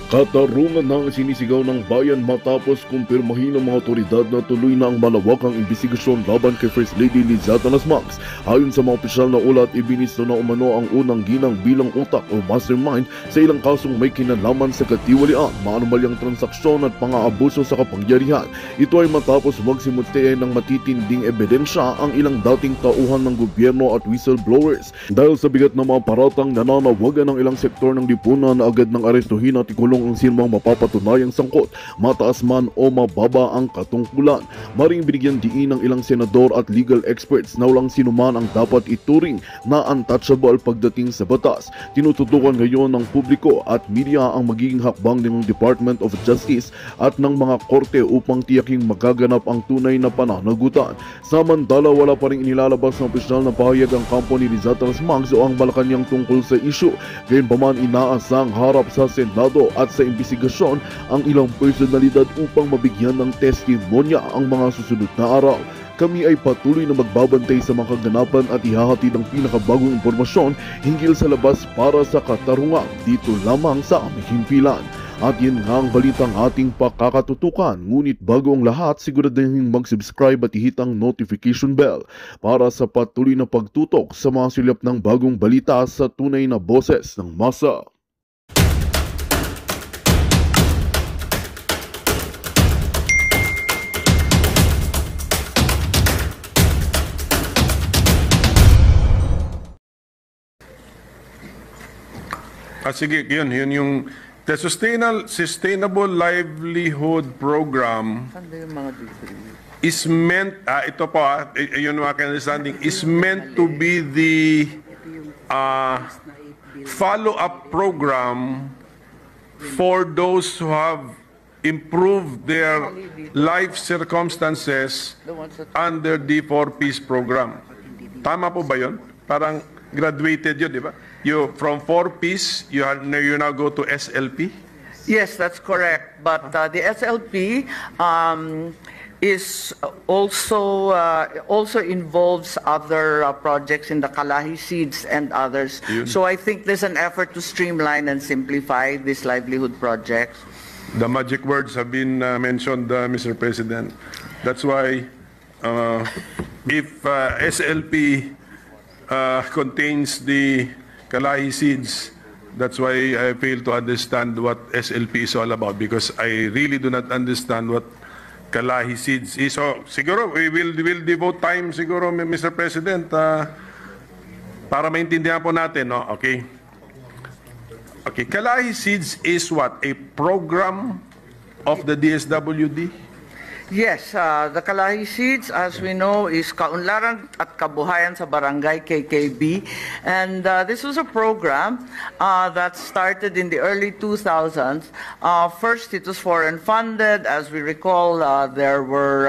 Katarungan na ang sinisigaw ng bayan matapos kumpirmahin ng mga otoridad na tuloy na ang malawakang imbestigasyon laban kay First Lady Lizata Las Mags. Ayon sa mga opisyal na ulat, ibinisto na umano ang unang ginang bilang utak o mastermind sa ilang kasong may kinalaman sa katiwalian, maanumalyang transaksyon at pang-aabuso sa kapangyarihan. Ito ay matapos magsimultiin ng matitinding ebidensya ang ilang dating tauhan ng gobyerno at whistleblowers. Dahil sa bigat ng mga paratang, nananawagan ng ilang sektor ng lipunan na agad ng arestuhin at ikulong ang sinumang mapapatunayang sangkot, mataas man o mababa ang katungkulan. Maring binigyan diin ng ilang senador at legal experts na walang sinuman ang dapat ituring na untouchable pagdating sa batas. Tinututukan ngayon ng publiko at media ang magiging hakbang ng Department of Justice at ng mga korte upang tiyaking magaganap ang tunay na pananagutan. Samantala, wala pa rin inilalabas ng opisyal na pahayag ang kampo ni Lizata Las Mags o ang Malacanang tungkol sa isyu. Gayunpaman, inaasang harap sa Senado at sa imbestigasyon ang ilang personalidad upang mabigyan ng testimonya ang mga susunod na araw. Kami ay patuloy na magbabantay sa mga kaganapan at ihahatid ang pinakabagong impormasyon hinggil sa labas para sa katarungan dito lamang sa aming himpilan. At yan nga ang balitang ating pakakatutukan. Ngunit bago ang lahat, siguraduhin mag-subscribe at ihit ang notification bell para sa patuloy na pagtutok sa mga silip ng bagong balita sa tunay na boses ng masa. Sige, yun yung the Sustainable Livelihood Program is meant, ito po, yun ang aking understanding, is meant to be the follow-up program for those who have improved their life circumstances under the 4Ps program. Tama po ba yun? Parang graduated yun, di ba? You from 4Ps, you now go to SLP? Yes, that's correct. But the SLP is also involves other projects in the Kalahi Seeds and others. So I think there's an effort to streamline and simplify these livelihood projects. The magic words have been mentioned, Mr. President. That's why if SLP contains the Kalahi Seeds, that's why I fail to understand what SLP is all about, because I really do not understand what Kalahi Seeds is. So siguro we will devote time siguro, Mr. President, para maintindihan po natin, no? Okay. Kalahi Seeds is what? A program of the DSWD? Yes, the Kalahi Seeds, as we know, is Kaunlaran at Kabuhayan sa Barangay KKB. And this was a program that started in the early 2000s. First, it was foreign funded. As we recall, there were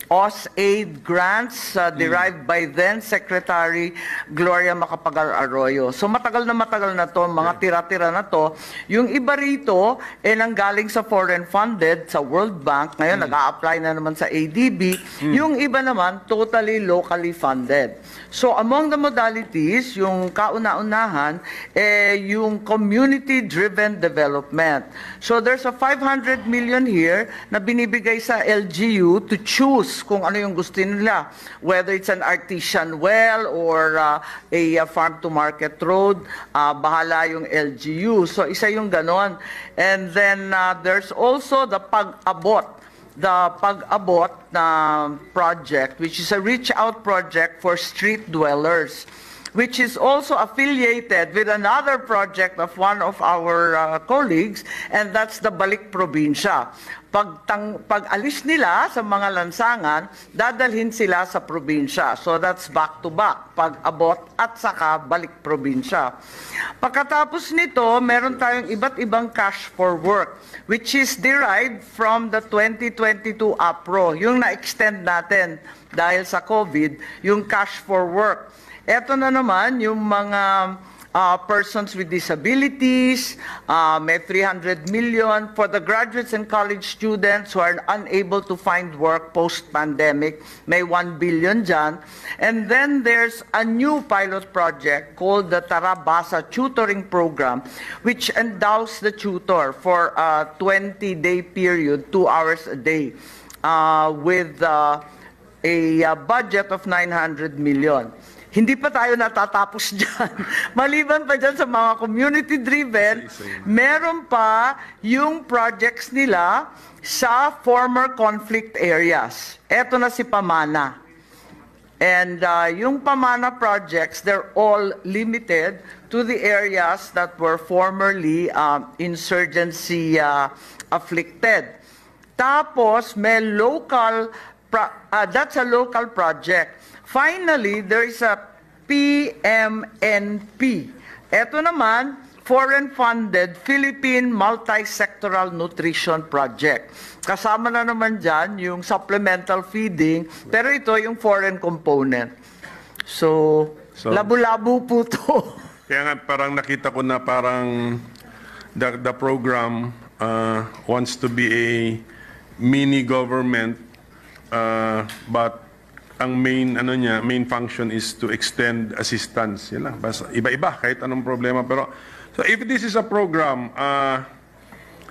OSAID grants derived by then Secretary Gloria Macapagal Arroyo. So matagal na to, mga tira-tira na to. Yung iba rito, nanggaling sa foreign funded, sa World Bank. Ngayon, nag-a-apply na naman sa ADB. Yung iba naman, totally locally funded. So, among the modalities, yung kauna-unahan, yung community-driven development. So, there's a 500 million here na binibigay sa LGU to choose kung ano yung gusto nila. Whether it's an artisan well or a farm-to-market road, bahala yung LGU. So, isa yung ganon. And then, there's also the pag-abot na project, which is a reach-out project for street dwellers, which is also affiliated with another project of one of our colleagues, and that's the Balik Probinsya. Pag alis nila sa mga lansangan, dadalhin sila sa probinsya. So that's back-to-back, pag-abot at saka balik probinsya. Pagkatapos nito, meron tayong iba't ibang cash for work, which is derived from the 2022 APRO, yung na-extend natin dahil sa COVID, yung cash for work. Ito na naman yung mga persons with disabilities, may 300 million for the graduates and college students who are unable to find work post-pandemic, may 1 billion dyan. And then there's a new pilot project called the Tarabasa Tutoring Program, which endows the tutor for a 20-day period, 2 hours a day, with a budget of 900 million. Hindi pa tayo natatapos dyan. Maliban pa dyan sa mga community-driven, meron pa yung projects nila sa former conflict areas. Eto na si Pamana. And yung Pamana projects, they're all limited to the areas that were formerly insurgency afflicted. Tapos, may local, that's a local project. Finally, there is a PMNP. Ito naman, foreign-funded Philippine Multi-Sectoral Nutrition Project. Kasama na naman dyan yung supplemental feeding, pero ito yung foreign component. So labo-labo po to. Kaya nga parang nakita ko na parang the program wants to be a mini government, but ang main function is to extend assistance. Yan lang. Basta iba-iba kahit anong problema. Pero so if this is a program,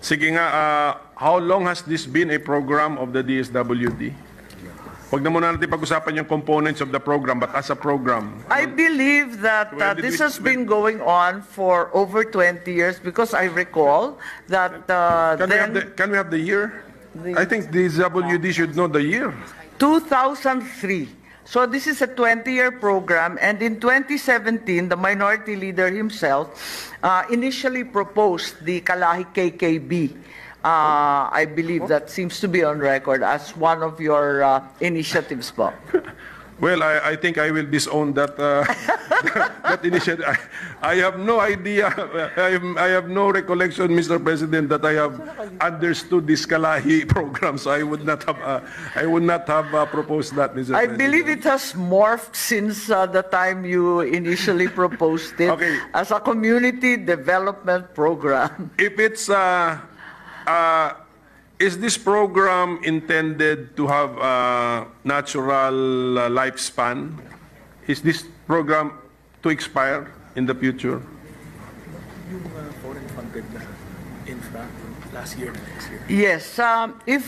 sige nga, how long has this been a program of the DSWD? Huwag na muna natin pag-usapan yung components of the program, but as a program. I believe that this has been going on for over 20 years because I recall that Can we have the year? I think DSWD should know the year. 2003. So this is a 20-year program, and in 2017, the minority leader himself initially proposed the Kalahi KKB. I believe that seems to be on record as one of your initiatives, po. Well, I think I will disown that that initiative. I have no idea. I have no recollection, Mr. President, that I have understood this Kalahi program. So I would not have proposed that, Mr. I President. believe it has morphed since the time you initially proposed it Okay. as a community development program. If it's is this program intended to have a natural lifespan? Is this program to expire in the future? Yung foreign-funded na infra last year na next year. Yes, if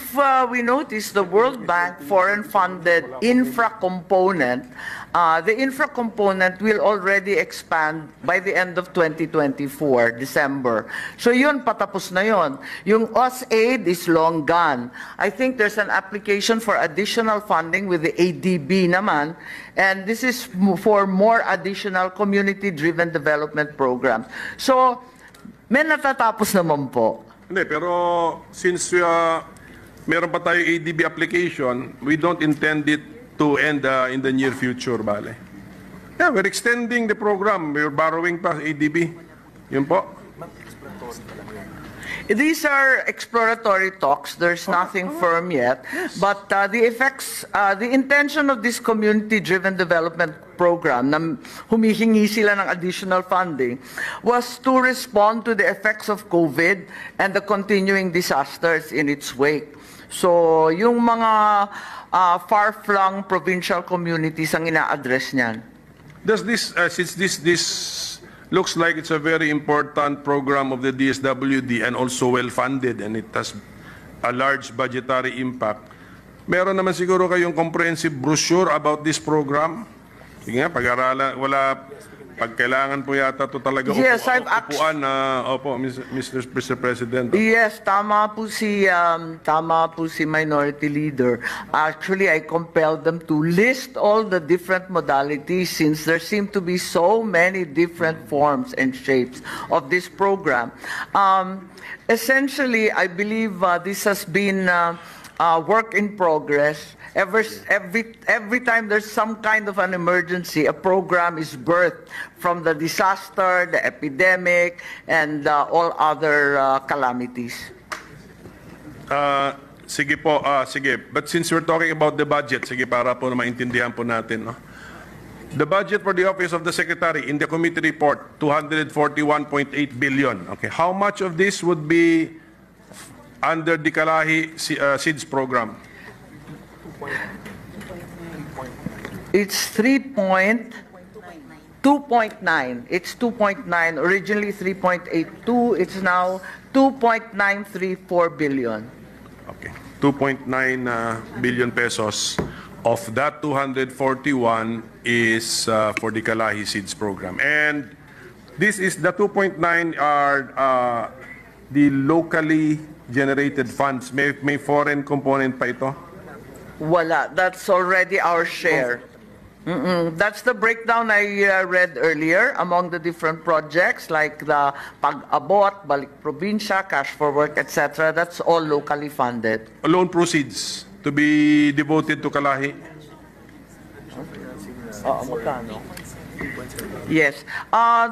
we notice the World Bank foreign-funded infra component, the infra component will already expand by the end of 2024, December. So yun, patapos na yun. Yung OSAID is long gone. I think there's an application for additional funding with the ADB naman, and this is for more additional community-driven development programs. So, may natatapos naman po. Hindi, pero since meron pa tayo ADB application, we don't intend it to end in the near future, bale. Yeah, we're extending the program. We're borrowing pa ADB. Yun po. These are exploratory talks. There's nothing firm yet. But the effects, the intention of this community-driven development program, na humihingi sila ng additional funding, was to respond to the effects of COVID and the continuing disasters in its wake. So, yung mga far-flung provincial communities ang ina-address niyan. Does this, since this looks like it's a very important program of the DSWD and also well-funded and it has a large budgetary impact, meron naman siguro kayong comprehensive brochure about this program? Sige nga, pag-aralan, pag kailangan po yata ito talaga Yes, upuan na, opo, Mr. President. Yes, tama po si Minority Leader. Actually, I compelled them to list all the different modalities since there seem to be so many different forms and shapes of this program. Essentially, I believe this has been work in progress. Every time there's some kind of an emergency, a program is birthed from the disaster, the epidemic, and all other calamities. Sige po, sige. But since we're talking about the budget, sige, para po na maintindihan po natin, no? The budget for the Office of the Secretary in the committee report, 241.8 billion. Okay, how much of this would be under the Kalahi SEEDS program? It's 2.9. It's 2.9. Originally 3.82. It's now 2.934 billion. Okay, 2.9 billion pesos. Of that, 241 is for the Kalahi SEEDS program. And this is the 2.9 are the locally generated funds. May foreign component pa ito? Wala. That's already our share. That's the breakdown I read earlier among the different projects like the Pag-abot, Balik Probinsya, Cash for Work, etc. That's all locally funded. Loan proceeds to be devoted to Kalahi. Magkano? Yes.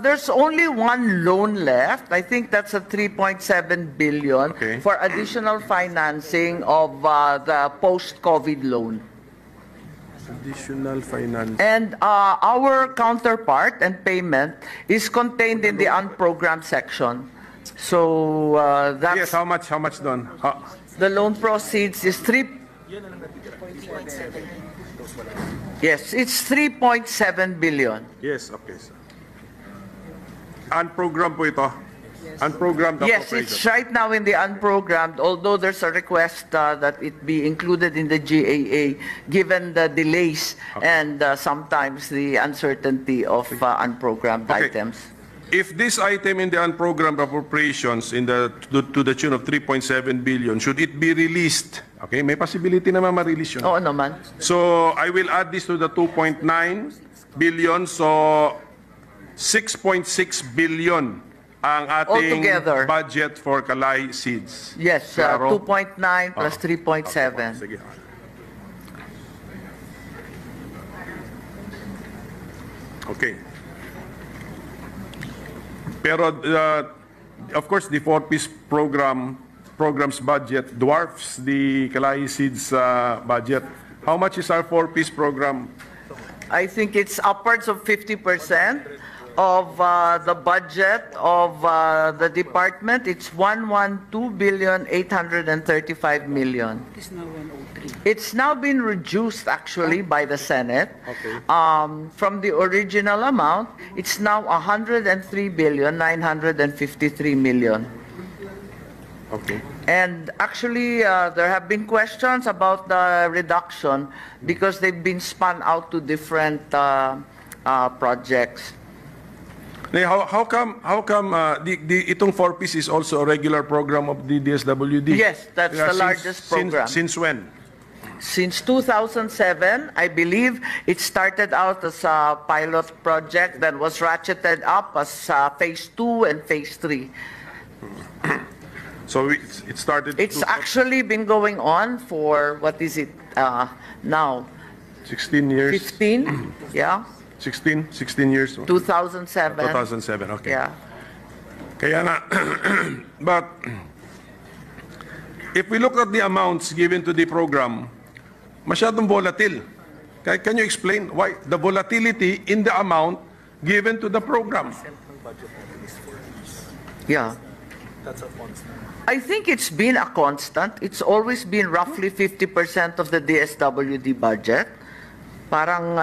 There's only one loan left. I think that's a 3.7 billion Okay. for additional financing of the post-COVID loan. Additional finance. And our counterpart and payment is contained in the unprogrammed section. So that's Yes, how much doon? the loan proceeds is Yes, it's 3.7 billion. Yes, okay. Sir. Unprogrammed po ito? Unprogrammed Yes, appropriation. it's right now in the unprogrammed, although there's a request that it be included in the GAA given the delays and sometimes the uncertainty of unprogrammed Okay. items. If this item in the unprogrammed appropriations to the tune of 3.7 billion, should it be released? Okay, may possibility naman ma-release yun. Oo naman. So, I will add this to the 2.9 billion. So, 6.6 billion ang ating Altogether. budget for Kalay SEEDS. Yes, Klaro? 2.9 plus 3.7. Sige. Okay. Pero, of course, the four-piece program's budget dwarfs the Kalay SEEDS budget. How much is our four-piece program? I think it's upwards of 50% of the budget of the department. It's 112,835 million. It's now 103. It's now been reduced actually by the Senate. Okay. From the original amount, it's now 103,953 million. Okay. And actually, there have been questions about the reduction because they've been spun out to different projects. Now, how come itong four-piece is also a regular program of the DSWD? Yes, that's the largest program. Since when? Since 2007, I believe it started out as a pilot project that was ratcheted up as phase 2 and phase 3. So it started. It's actually been going on for, what is it now? 16 years. 15? Yeah? 16 years. 2007. 2007. Okay. Yeah. Kaya nga, but if we look at the amounts given to the program, masyadong volatile. Can you explain why the volatility in the amount given to the program? Yeah. That's a constant. I think it's been a constant. It's always been roughly 50% of the DSWD budget. Parang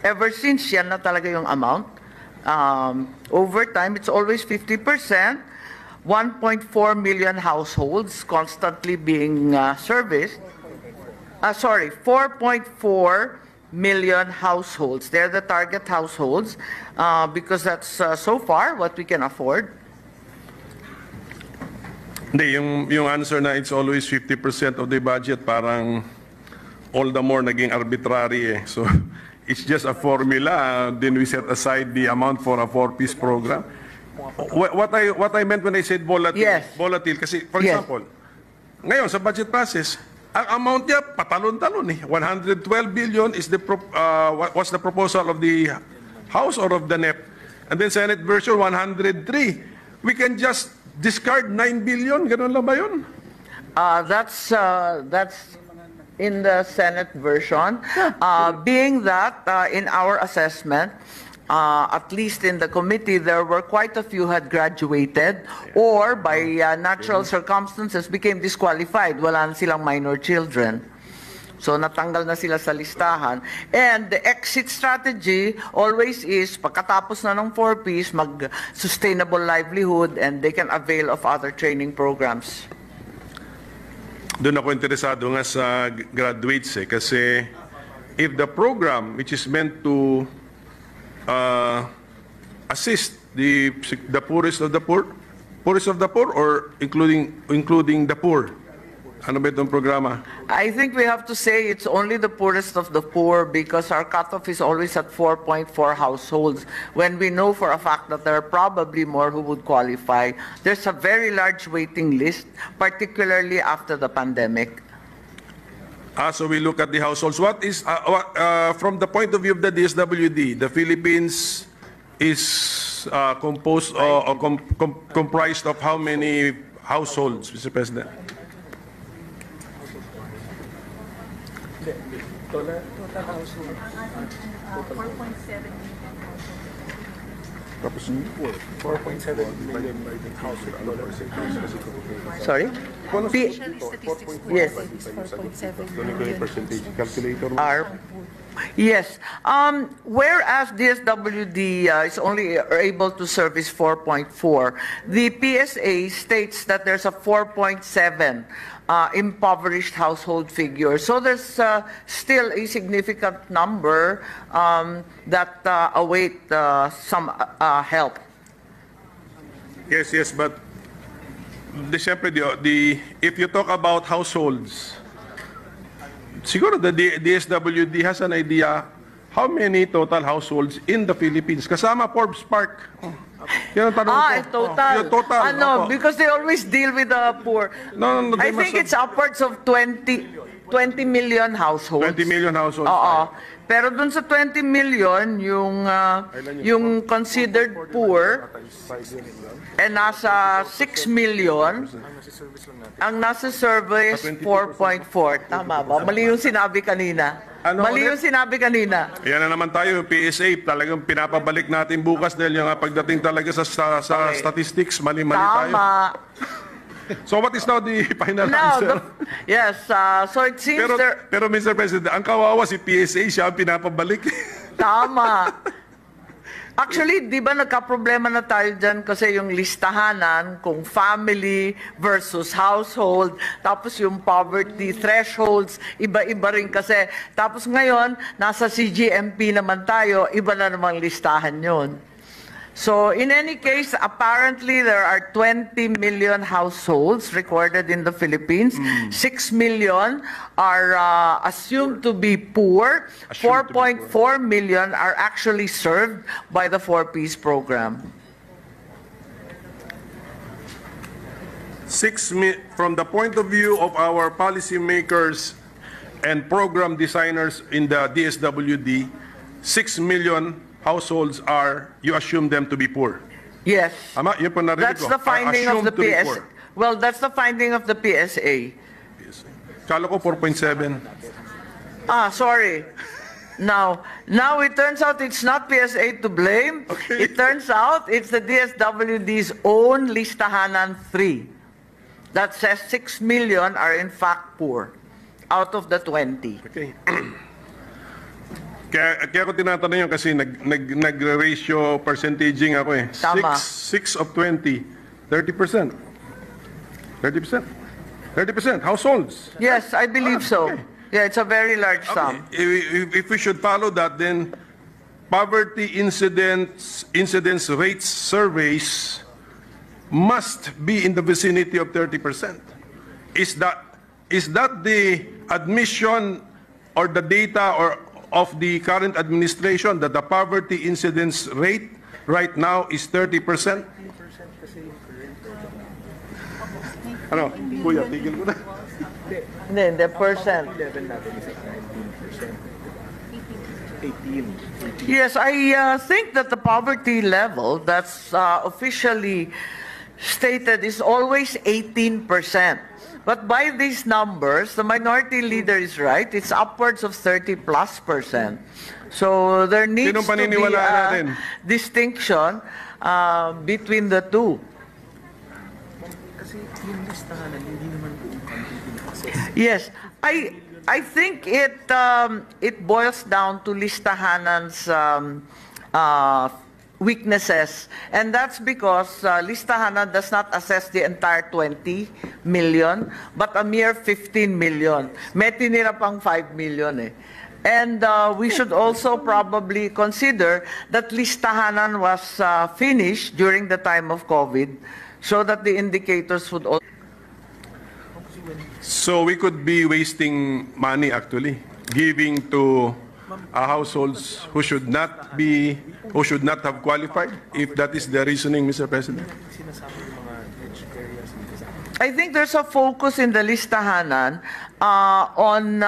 ever since yan na talaga yung amount. Over time, it's always 50%. 1.4 million households constantly being serviced. 4.4 million households. They're the target households because that's so far what we can afford. Hindi, yung answer na it's always 50% of the budget, parang all the more naging arbitrary eh. So, it's just a formula, then we set aside the amount for a four-piece program. What I meant when I said volatile, Yes. volatile kasi, for Yes. example, ngayon sa budget process, ang amount niya patalon-talon eh. 112 billion is was the proposal of the House or of the NEP. And then Senate version 103. We can just discard 9 billion, ganun lang ba yun? That's in the Senate version, being that in our assessment, at least in the committee, there were quite a few had graduated or by natural circumstances became disqualified. Wala na silang minor children. So natanggal na sila sa listahan. And the exit strategy always is, pagkatapos na ng 4Ps, mag-sustainable livelihood and they can avail of other training programs. Doon ako interesado nga sa graduates kasi if the program which is meant to assist the poorest of the poor or including the poor, ano ba itong programa? I think we have to say it's only the poorest of the poor because our cutoff is always at 4.4 households when we know for a fact that there are probably more who would qualify. There's a very large waiting list, particularly after the pandemic. So we look at the households. What is, from the point of view of the DSWD, the Philippines is composed or comprised of how many households, Mr. President? Total household. 4.7 million household. Sorry? statistics po Yes. is 4.7 million. Yes. Whereas DSWD is only able to service 4.4, the PSA states that there's a 4.7 impoverished household figure. So there's still a significant number that await some help. Yes, but siyempre, if you talk about households, siguro the DSWD has an idea how many total households in the Philippines. Kasama Forbes Park. Yan ang tanong ko. Total. Yung total. Opo. Because they always deal with the poor. No, I think it's upwards of 20 million households. 20 million households. Oo. Pero dun sa 20 million, yung considered poor, nasa 6 million. Ang nasa service, 4.4. Tama ba? Mali yung sinabi kanina. Mali yung sinabi kanina. Yan na naman tayo, yung PSA, talagang pinapabalik natin bukas dahil yung pagdating talaga sa statistics, mali-mali tayo. Tama. So what is now the final Now, answer? yes, so it seems Pero Mr. President, ang kawawa si PSA, siya ang pinapabalik. Tama. Actually, di ba nagka-problema na tayo dyan kasi yung listahanan kung family versus household, tapos yung poverty thresholds, iba-iba rin kasi. Tapos ngayon, nasa CGMP naman tayo, iba na namang listahan yun. So, in any case, apparently there are 20 million households recorded in the Philippines. 6 million are assumed to be poor. 4.4 million are actually served by the 4Ps program. From the point of view of our policymakers and program designers in the DSWD, 6 million households you assume them to be poor. Yes. Ama, yun po narinig That's ko. the finding of Assumed the to be PSA. poor. Well, that's the finding of the PSA. Kala ko 4.7. Sorry. Now it turns out it's not PSA to blame. Okay. It turns out it's the DSWD's own listahanan 3 that says 6 million are in fact poor out of the 20. Okay. Kaya ko tinatanong yun kasi nag-ratio percentaging ako eh. Tama. 6 of 20, 30%. 30% households. Yes, I believe so. Yeah, it's a very large sum. If we should follow that, then poverty incidence rates surveys must be in the vicinity of 30%. Is that the admission or the data of the current administration that the poverty incidence rate right now is 30%? Ano? Kuya, tigil ko na. Hindi, percent. Level natin is 19%. 18. Yes, I think that the poverty level that's officially stated is always 18%. But by these numbers, the minority leader is right. It's upwards of 30+%. So there needs Sinong to be paniniwalaan a natin? distinction between the two. Kasi yung listahan, hindi naman buong country pina-assess. Yes, I think it boils down to listahanan's weaknesses, and that's because listahanan does not assess the entire 20 million, but a mere 15 million. May tinira pang 5 million eh. And we should also probably consider that listahanan was finished during the time of COVID, so that the indicators would also... So we could be wasting money actually, giving to households who should not have qualified, if that is the reasoning, Mr. President. Sinasabi yung mga edge areas ng Quezon. I think there's a focus in the listahanan on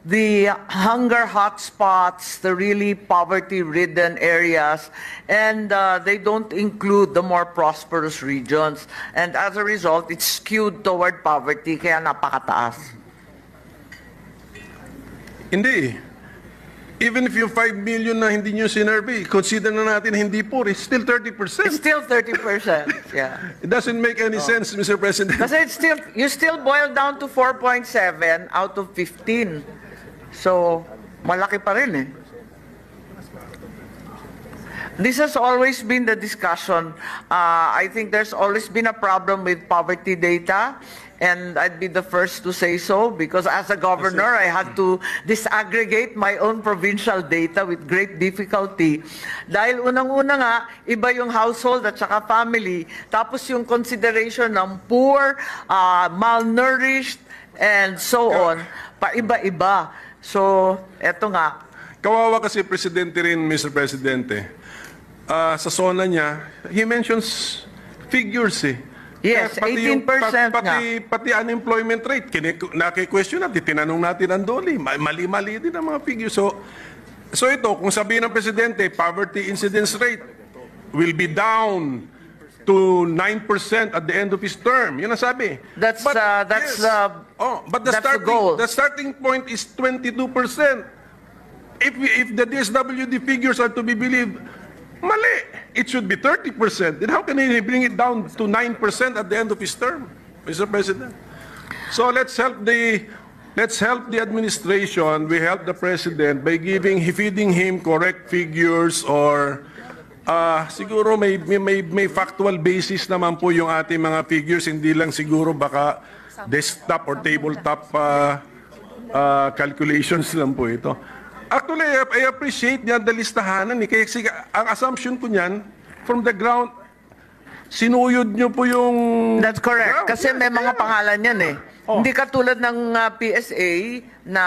the hunger hotspots, the really poverty-ridden areas, and they don't include the more prosperous regions. And as a result, it's skewed toward poverty, kaya napakataas. Hindi. Even if yung 5 million na hindi nyo sinurvey, consider na natin hindi poor, it's still 30%. It's still 30%. Yeah. It doesn't make any sense, Mr. President. Kasi you still boil down to 4.7 out of 15. So, malaki pa rin eh. This has always been the discussion. I think there's always been a problem with poverty data, and I'd be the first to say so, because as a governor, I had to disaggregate my own provincial data with great difficulty. Dahil unang-una nga, iba yung household at saka family, tapos yung consideration ng poor, malnourished, and so on, pa-iba-iba. So, eto nga. Kawawa kasi presidente rin, Mr. Presidente. Sa SONA niya, he mentions figures eh. Yes, Kaya 18% nga. Pati unemployment rate, naki-question natin, tinanong natin ang doli. Mali-mali din ang mga figures. So ito, kung sabihin ng presidente, poverty incidence rate will be down to 9% at the end of his term. Yun ang sabi. But the goal. The starting point is 22%. If the DSWD figures are to be believed, mali. It should be 30%. Then how can he bring it down to 9% at the end of his term, Mr. President? So let's help the administration. We help the president by feeding him correct figures, or siguro may factual basis naman po yung ating mga figures, hindi lang siguro baka desktop or tabletop calculations lang po ito. Actually, I appreciate niyan the listahanan. Kasi ang assumption ko niyan, from the ground, sinuyod niyo po yung... That's correct. ground. Kasi may mga pangalan yan eh. Hindi katulad ng PSA na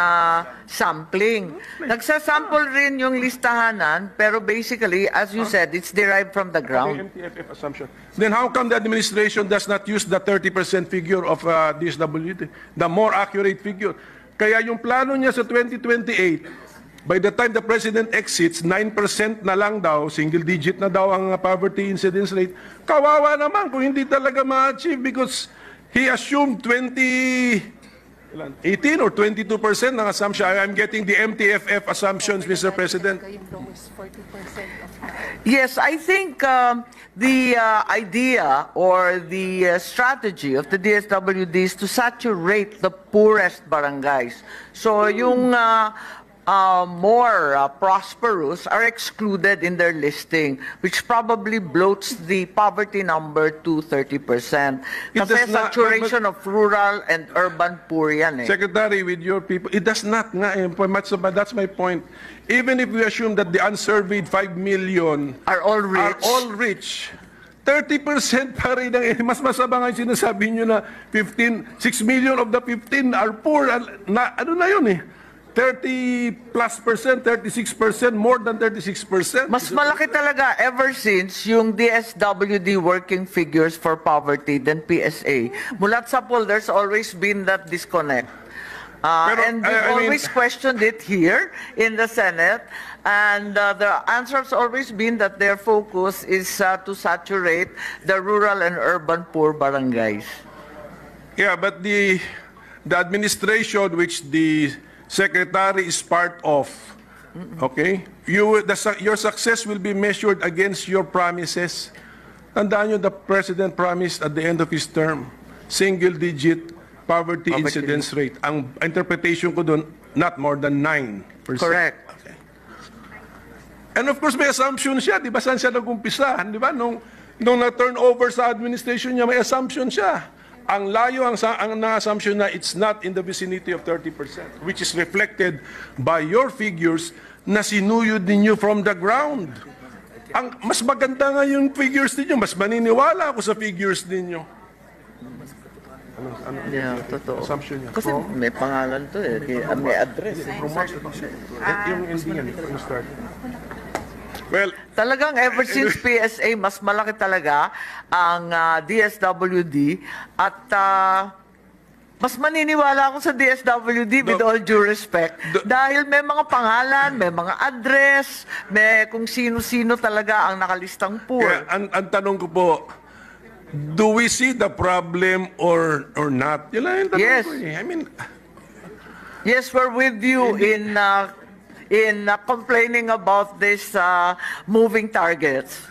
sampling. Nagsasample rin yung listahanan, pero basically, as you said, it's derived from the ground. MTFF assumption. Then how come the administration does not use the 30% figure of DSWD, the more accurate figure? Kaya yung plano niya sa 2028, by the time the president exits, 9% na lang daw, single digit na daw ang poverty incidence rate. Kawawa naman kung hindi talaga ma-achieve, because he assumed 18 or 22% ng assumption. I'm getting the MTFF assumptions, Mr. President. Yung lowest 40% of Yes, I think the idea or the strategy of the DSWD is to saturate the poorest barangays. So yung more prosperous are excluded in their listing, which probably bloats the poverty number to 30%. It Kasi does not- saturation of rural and urban poor yan eh. Secretary, with your people, it does not nga eh. That's my point. Even if we assume that the unsurveyed 5 million Are all rich. 30% pa rin mas masama nga yung sinasabi nyo na 6 million of the 15 are poor. Ano na yun eh? 30+%, 36%, more than 36%. Mas malaki talaga ever since yung DSWD working figures for poverty than PSA. Mulat sa poll, there's always been that disconnect. And we've always questioned it here in the Senate. And the answer has always been that their focus is to saturate the rural and urban poor barangays. Yeah, but the administration which the secretary is part of, okay, your success will be measured against your promises. Tandaan nyo, the president promised at the end of his term, single-digit poverty incidence rate. Ang interpretation ko doon, not more than 9%. Correct. Okay. And of course, may assumption siya. Di ba saan siya nag-umpisa? Di ba? Nung na-turnover sa administration niya, may assumption siya. Ang layo ang na-assumption na it's not in the vicinity of 30%, which is reflected by your figures na sinuyod ninyo from the ground. Ang mas maganda nga yung figures ninyo, mas maniniwala ako sa figures ninyo. Yeah, totoo. Assumption niya. Kasi may pangalan to eh. May address eh. Yung ending yan, yung start. Well, Talagang ever since PSA, mas malaki talaga ang DSWD at mas maniniwala ako sa DSWD with all due respect dahil may mga pangalan, may mga address, may kung sino-sino talaga ang nakalistang poor. kaya ang tanong ko po, do we see the problem or not? Yun lang yung tanong Yes. ko eh. I mean, Yes, we're with you in complaining about this moving targets.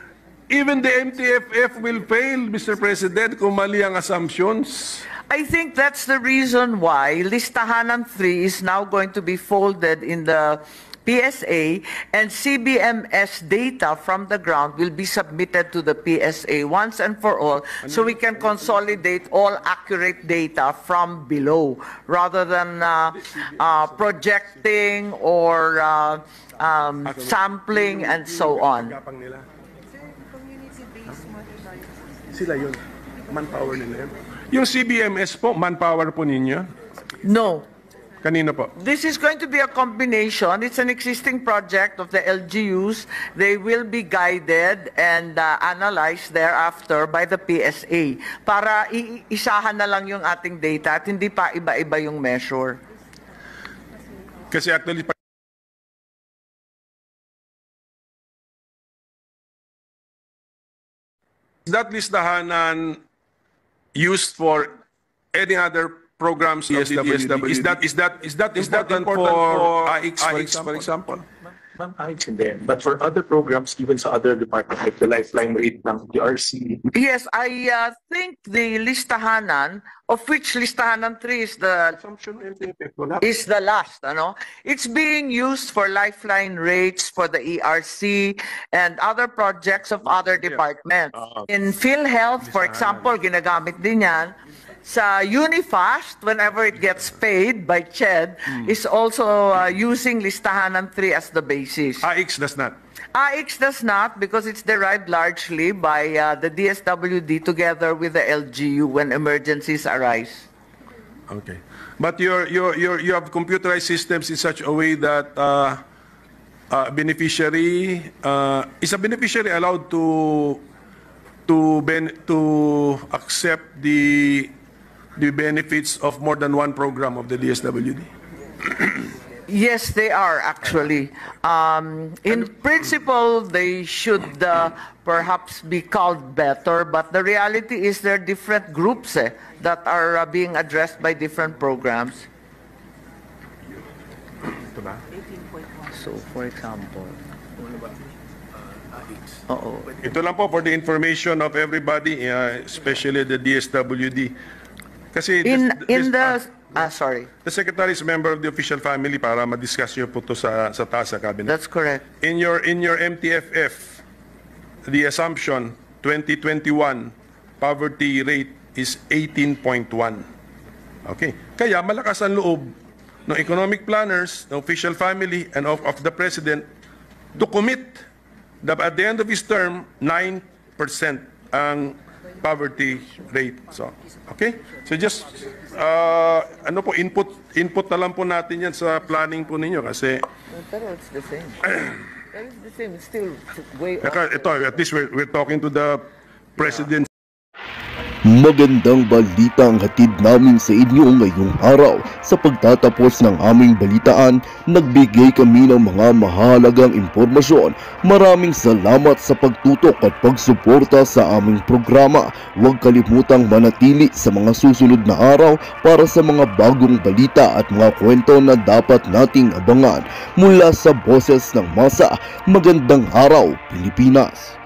even the MTFF will fail, Mr. President, kung mali ang assumptions. I think that's the reason why Listahanan 3 is now going to be folded in the PSA and CBMS data from the ground will be submitted to the PSA once and for all so we can consolidate all accurate data from below rather than projecting or sampling and so on. Sila yun. Manpower nila yun. Yung CBMS po, manpower po ninyo? No. Kanino po? This is going to be a combination. It's an existing project of the LGUs. They will be guided and analyzed thereafter by the PSA para isahan na lang yung ating data at hindi pa iba-iba yung measure. Kasi actually, is that listahanan used for any other programs of the DSWD? Is that important for AIX, for example? Ma'am, ayos hindi. But for other programs, even sa other departments, like the lifeline rate ng DRC. Yes, I think the listahanan, of which listahanan 3 is the last, ano? It's being used for lifeline rates for the ERC and other projects of other departments. In PhilHealth, for example, ginagamit din yan. Sa Unifast, whenever it gets paid by CHED, is also using listahanan 3 as the basis. AIX does not. AIX does not because it's derived largely by the DSWD together with the LGU when emergencies arise. Okay. But you have computerized systems in such a way that beneficiary is a beneficiary allowed to accept the benefits of more than one program of the DSWD? Yes, they are actually. In principle, they should perhaps be called better, but the reality is there are different groups that are being addressed by different programs. So, for example, Ito lang po for the information of everybody, especially the DSWD. Kasi sorry, the Secretary is a member of the official family para ma-discuss niyo po ito sa taas sa cabinet. that's correct. In your MTFF, the assumption 2021 poverty rate is 18.1. Okay. Kaya malakas ang loob ng economic planners, ng official family, and of the President to commit that at the end of his term, 9% ang poverty rate. So, okay? So just, input na lang po natin yan sa planning po ninyo kasi Pero it's the same. It's the same. It's still way off. ito, at least we're talking to the President. Magandang balita ang hatid namin sa inyo ngayong araw. Sa pagtatapos ng aming balitaan, nagbigay kami ng mga mahalagang impormasyon. Maraming salamat sa pagtutok at pagsuporta sa aming programa. Huwag kalimutang manatili sa mga susunod na araw para sa mga bagong balita at mga kwento na dapat nating abangan. Mula sa Boses ng Masa, magandang araw Pilipinas!